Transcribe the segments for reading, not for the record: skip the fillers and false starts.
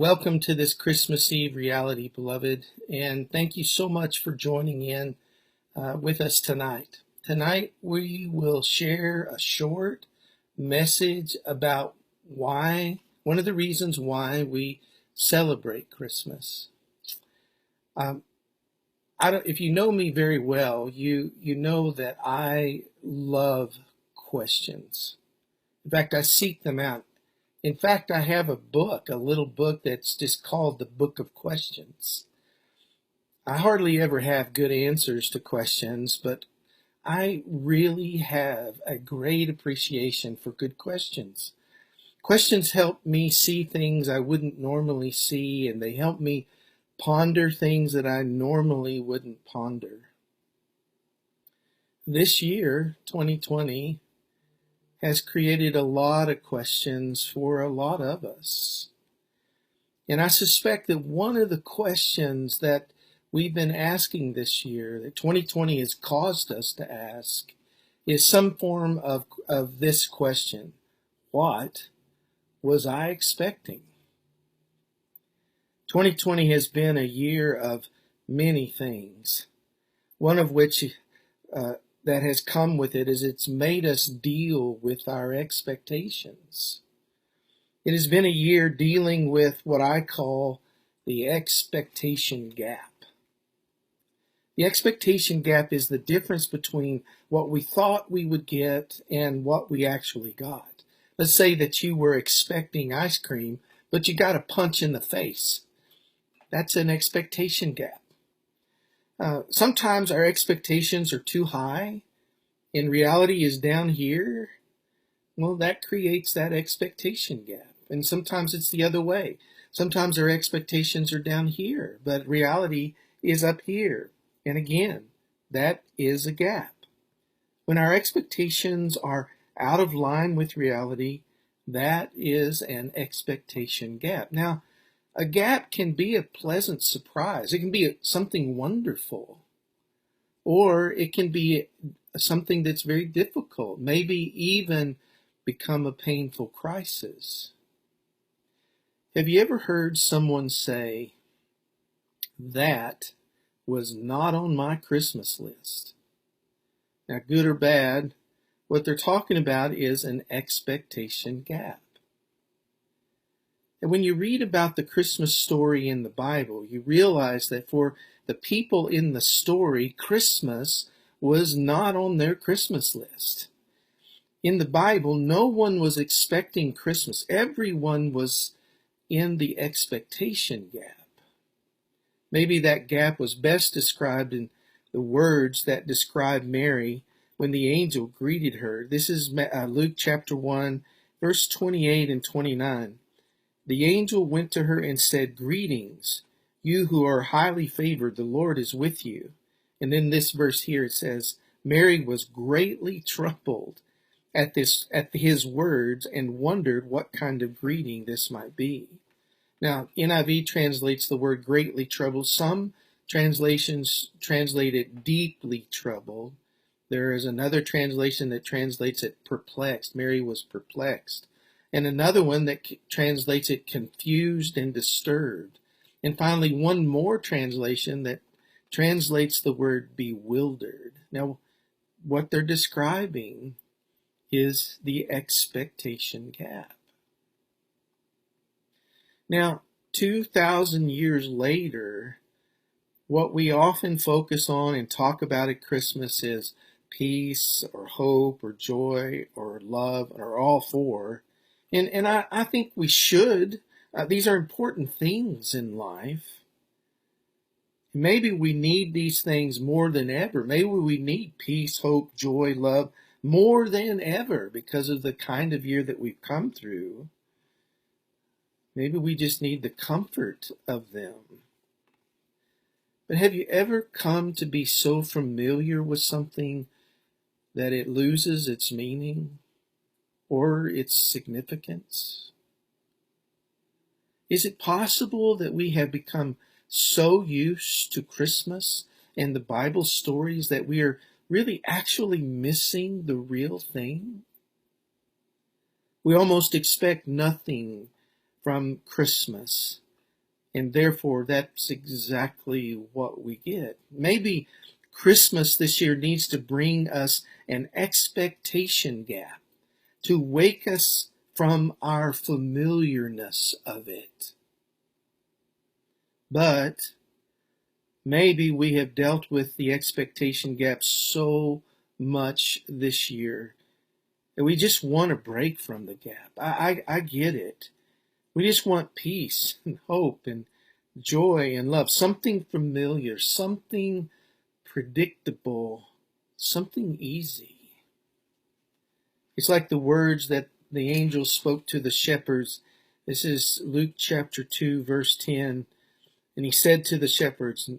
Welcome to this Christmas Eve reality, beloved, and thank you so much for joining in with us tonight. Tonight, we will share a short message about one of the reasons why we celebrate Christmas. If you know me very well, you know that I love questions. In fact, I seek them out. In fact, I have a little book that's just called the Book of Questions. I hardly ever have good answers to questions, but I really have a great appreciation for good questions. Questions help me see things I wouldn't normally see, and they help me ponder things that I normally wouldn't ponder. This year, 2020, has created a lot of questions for a lot of us. And I suspect that one of the questions that we've been asking this year, that 2020 has caused us to ask, is some form of this question: what was I expecting? 2020 has been a year of many things, one of which that has come with it is it's made us deal with our expectations. It has been a year dealing with what I call the expectation gap. The expectation gap is the difference between what we thought we would get and what we actually got. Let's say that you were expecting ice cream, but you got a punch in the face. That's an expectation gap. Sometimes our expectations are too high and reality is down here. Well, that creates that expectation gap. And sometimes it's the other way. Sometimes our expectations are down here, but reality is up here. And again, that is a gap. When our expectations are out of line with reality, that is an expectation gap. Now, a gap can be a pleasant surprise. It can be something wonderful, or it can be something that's very difficult, maybe even become a painful crisis. Have you ever heard someone say, "That was not on my Christmas list"? Now, good or bad, what they're talking about is an expectation gap. And when you read about the Christmas story in the Bible, you realize that for the people in the story, Christmas was not on their Christmas list. In the Bible, no one was expecting Christmas. Everyone was in the expectation gap. Maybe that gap was best described in the words that describe Mary when the angel greeted her. This is Luke chapter 1, verse 28 and 29. The angel went to her and said, "Greetings, you who are highly favored, the Lord is with you." And then this verse here, it says, Mary was greatly troubled at his words and wondered what kind of greeting this might be. Now, NIV translates the word greatly troubled. Some translations translate it deeply troubled. There is another translation that translates it perplexed. Mary was perplexed. And another one that translates it confused and disturbed. And finally, one more translation that translates the word bewildered. Now, what they're describing is the expectation gap. Now, 2,000 years later, what we often focus on and talk about at Christmas is peace or hope or joy or love, or all four. And I think we should. These are important things in life. Maybe we need these things more than ever. Maybe we need peace, hope, joy, love more than ever because of the kind of year that we've come through. Maybe we just need the comfort of them. But have you ever come to be so familiar with something that it loses its meaning or its significance? Is it possible that we have become so used to Christmas and the Bible stories that we are really actually missing the real thing? We almost expect nothing from Christmas And therefore, that's exactly what we get. Maybe Christmas this year needs to bring us an expectation gap to wake us from our familiarness of it. But maybe we have dealt with the expectation gap so much this year that we just want a break from the gap. I get it. We just want peace and hope and joy and love, something familiar, something predictable, something easy. It's like the words that the angel spoke to the shepherds. This is Luke chapter 2, verse 10. And he said to the shepherds,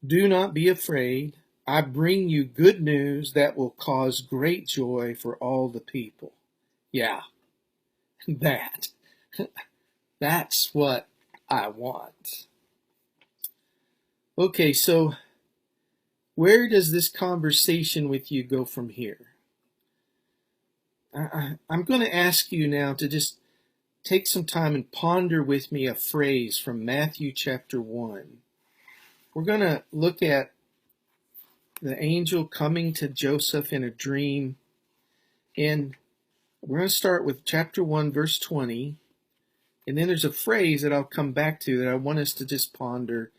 "Do not be afraid. I bring you good news that will cause great joy for all the people." Yeah, that. That's what I want. Okay, so where does this conversation with you go from here? I'm going to ask you now to just take some time and ponder with me a phrase from Matthew chapter 1. We're going to look at the angel coming to Joseph in a dream. And we're going to start with chapter 1, verse 20. And then there's a phrase that I'll come back to that I want us to just ponder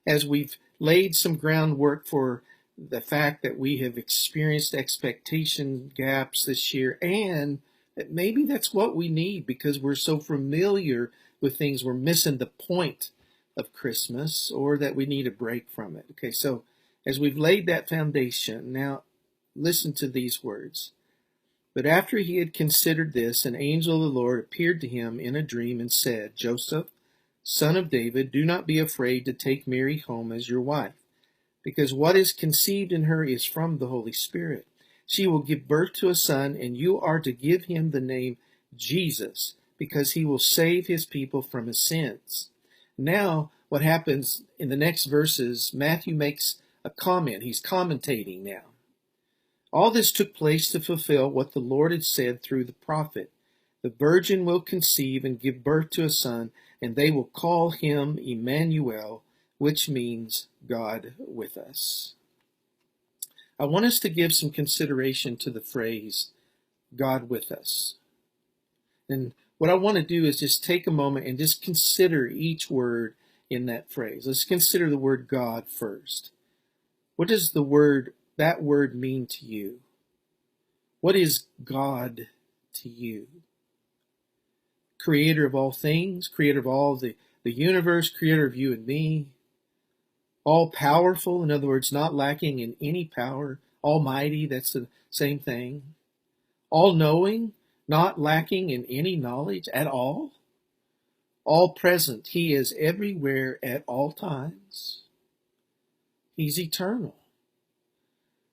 as we've laid some groundwork for the fact that we have experienced expectation gaps this year, and that maybe that's what we need because we're so familiar with things, we're missing the point of Christmas, or that we need a break from it. Okay, so as we've laid that foundation, now listen to these words. But after he had considered this, an angel of the Lord appeared to him in a dream and said, "Joseph, son of David, do not be afraid to take Mary home as your wife, because what is conceived in her is from the Holy Spirit. She will give birth to a son, and you are to give him the name Jesus, because he will save his people from his sins." Now, what happens in the next verses, Matthew makes a comment. He's commentating now. All this took place to fulfill what the Lord had said through the prophet. The virgin will conceive and give birth to a son, and they will call him Emmanuel, which means God with us. I want us to give some consideration to the phrase, God with us. And what I want to do is just take a moment and just consider each word in that phrase. Let's consider the word God first. What does that word mean to you? What is God to you? Creator of all things, creator of all the universe, creator of you and me. All powerful, in other words, not lacking in any power. Almighty, that's the same thing. All knowing, not lacking in any knowledge at all. All present, he is everywhere at all times. He's eternal.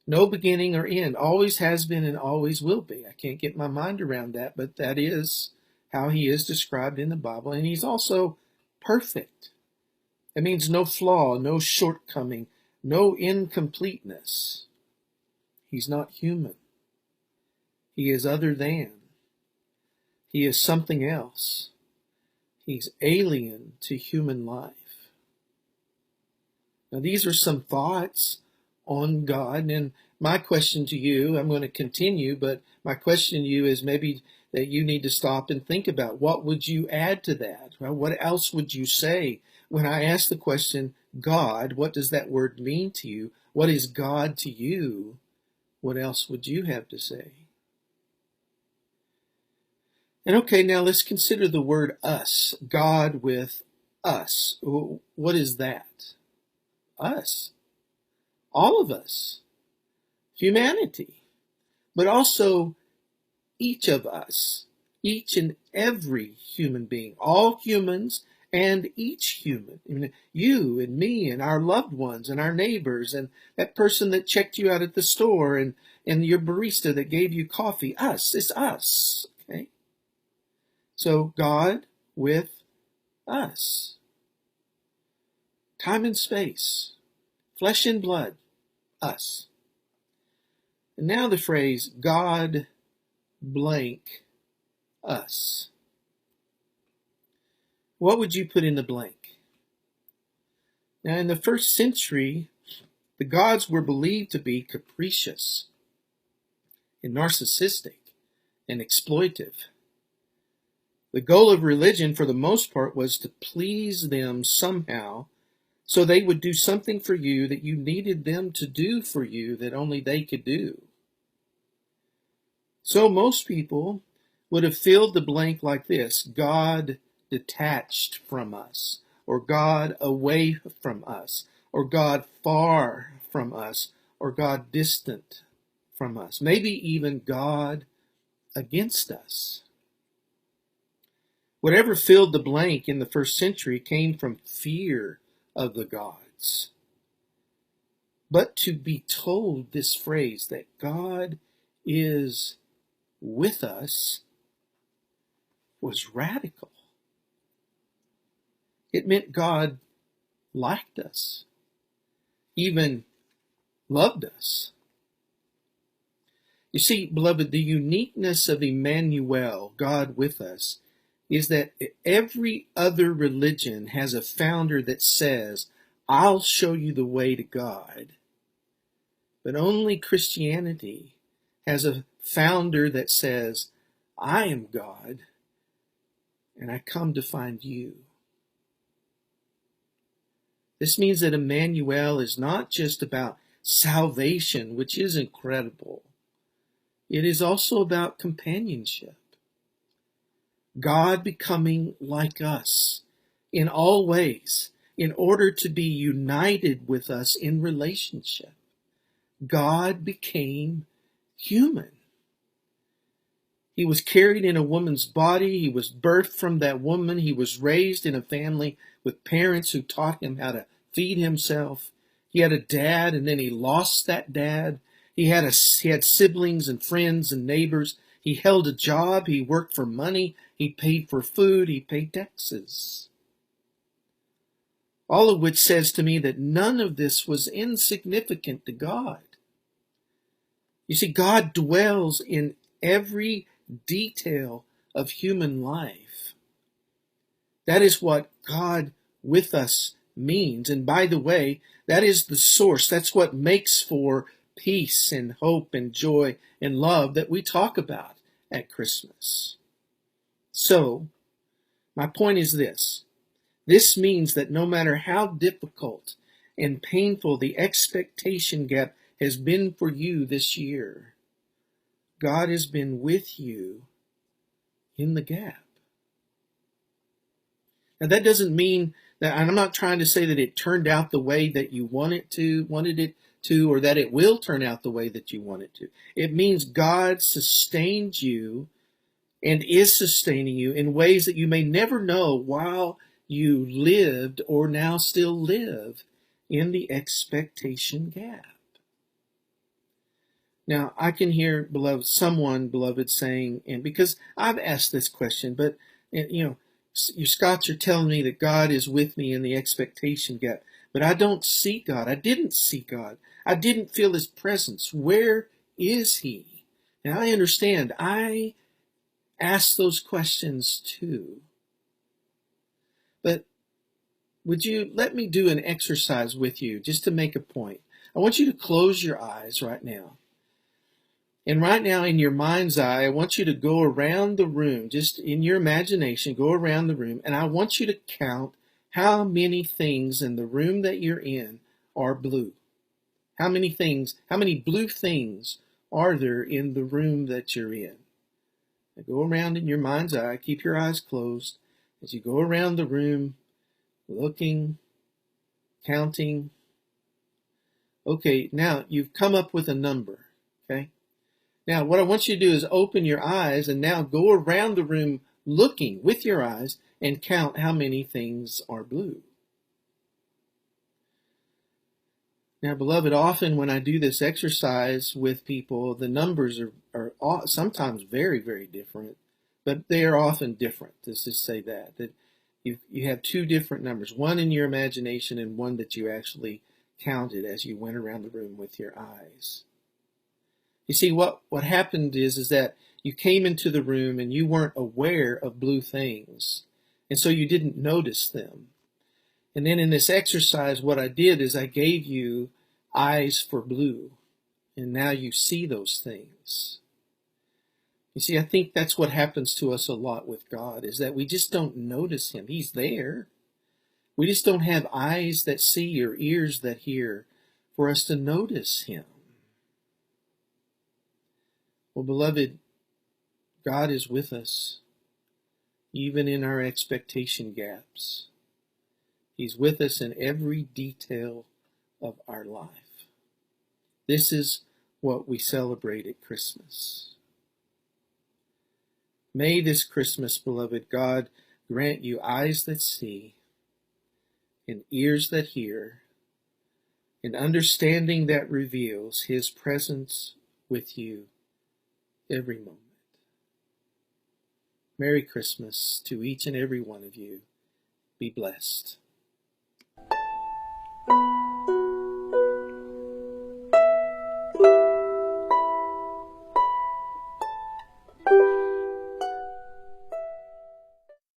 No beginning or end, always has been and always will be. I can't get my mind around that, but that is how he is described in the Bible. And he's also perfect. That means no flaw, no shortcoming, no incompleteness. He's not human. He is other than. He is something else. He's alien to human life. Now, these are some thoughts on God. And my question to you, I'm going to continue, but my question to you is maybe that you need to stop and think about what would you add to that? Well, what else would you say? When I ask the question, God, what does that word mean to you? What is God to you? What else would you have to say? And okay, now let's consider the word us, God with us. What is that? Us. All of us. Humanity. But also each of us. Each and every human being. All humans and each human. I mean, you and me and our loved ones and our neighbors and that person that checked you out at the store and your barista that gave you coffee. Us. It's us. Okay? So God with us. Time and space. Flesh and blood. Us. And now the phrase, God blank us. What would you put in the blank? Now, in the first century, the gods were believed to be capricious and narcissistic and exploitive. The goal of religion, for the most part, was to please them somehow, so they would do something for you that you needed them to do for you that only they could do. So most people would have filled the blank like this: God detached from us, or God away from us, or God far from us, or God distant from us, maybe even God against us. Whatever filled the blank in the first century came from fear of the gods. But to be told this phrase, that God is with us, was radical. It meant God liked us, even loved us. You see, beloved, the uniqueness of Emmanuel, God with us, is that every other religion has a founder that says, I'll show you the way to God. But only Christianity has a founder that says, I am God, and I come to find you. This means that Emmanuel is not just about salvation, which is incredible. It is also about companionship. God becoming like us in all ways in order to be united with us in relationship. God became human. He was carried in a woman's body. He was birthed from that woman. He was raised in a family with parents who taught him how to feed himself. He had a dad, and then he lost that dad. He had siblings and friends and neighbors. He held a job. He worked for money. He paid for food. He paid taxes. All of which says to me that none of this was insignificant to God. You see, God dwells in every detail of human life. That is what God with us means. And by the way, that is the source. That's what makes for peace and hope and joy and love that we talk about at Christmas. So, my point is this. This means that no matter how difficult and painful the expectation gap has been for you this year, God has been with you in the gap. Now that doesn't mean that, and I'm not trying to say that it turned out the way that you wanted it to, or that it will turn out the way that you want it to. It means God sustained you and is sustaining you in ways that you may never know while you lived or now still live in the expectation gap. Now, I can hear, someone, beloved, saying, and because I've asked this question, but, you Scots are telling me that God is with me in the expectation gap, but I don't see God. I didn't see God. I didn't feel His presence. Where is He? And I understand. I ask those questions too. But would you let me do an exercise with you just to make a point? I want you to close your eyes right now. And right now, in your mind's eye, I want you to go around the room, just in your imagination, go around the room, and I want you to count how many things in the room that you're in are blue. How many blue things are there in the room that you're in? Now go around in your mind's eye, keep your eyes closed as you go around the room, looking, counting. Okay, now you've come up with a number, okay? Now, what I want you to do is open your eyes and now go around the room looking with your eyes and count how many things are blue. Now, beloved, often when I do this exercise with people, the numbers are sometimes very, very different, but they are often different. Let's just say that you have two different numbers, one in your imagination and one that you actually counted as you went around the room with your eyes. You see, what happened is that you came into the room and you weren't aware of blue things, and so you didn't notice them. And then in this exercise, what I did is I gave you eyes for blue. And now you see those things. You see, I think that's what happens to us a lot with God, is that we just don't notice him. He's there. We just don't have eyes that see or ears that hear for us to notice him. Well, beloved, God is with us, even in our expectation gaps. He's with us in every detail of our life. This is what we celebrate at Christmas. May this Christmas, beloved, God grant you eyes that see and ears that hear and understanding that reveals his presence with you every moment. Merry Christmas to each and every one of you. Be blessed.